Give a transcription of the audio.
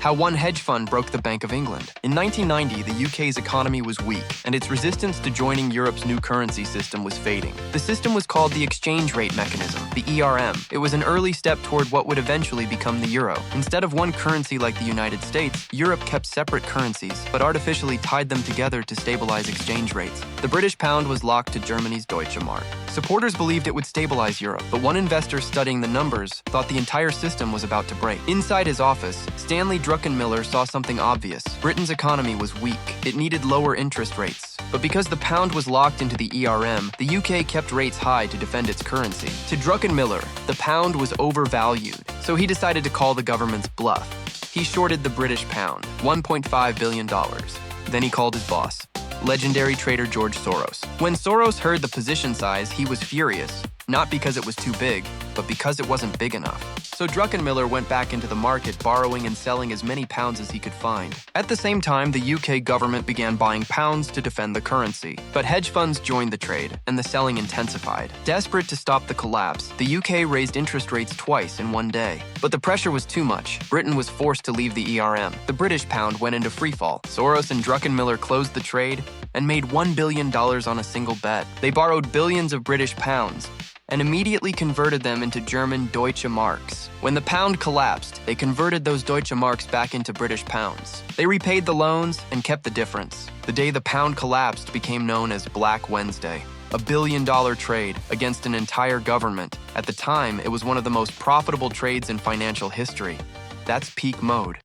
How one hedge fund broke the Bank of England. In 1990, the UK's economy was weak, and its resistance to joining Europe's new currency system was fading. The system was called the exchange rate mechanism, the ERM. It was an early step toward what would eventually become the euro. Instead of one currency like the United States, Europe kept separate currencies, but artificially tied them together to stabilize exchange rates. The British pound was locked to Germany's Deutsche Mark. Supporters believed it would stabilize Europe, but one investor studying the numbers thought the entire system was about to break. Inside his office, Stanley Druckenmiller saw something obvious. Britain's economy was weak. It needed lower interest rates. But because the pound was locked into the ERM, the UK kept rates high to defend its currency. To Druckenmiller, the pound was overvalued, so he decided to call the government's bluff. He shorted the British pound, $1.5 billion. Then he called his boss, legendary trader George Soros. When Soros heard the position size, he was furious, not because it was too big, but because it wasn't big enough. So Druckenmiller went back into the market, borrowing and selling as many pounds as he could find. At the same time, the UK government began buying pounds to defend the currency. But hedge funds joined the trade, and the selling intensified. Desperate to stop the collapse, the UK raised interest rates twice in one day. But the pressure was too much. Britain was forced to leave the ERM. The British pound went into freefall. Soros and Druckenmiller closed the trade and made $1 billion on a single bet. They borrowed billions of British pounds and immediately converted them into German Deutsche Marks. When the pound collapsed, they converted those Deutsche Marks back into British pounds. They repaid the loans and kept the difference. The day the pound collapsed became known as Black Wednesday, a billion-dollar trade against an entire government. At the time, it was one of the most profitable trades in financial history. That's peak mode.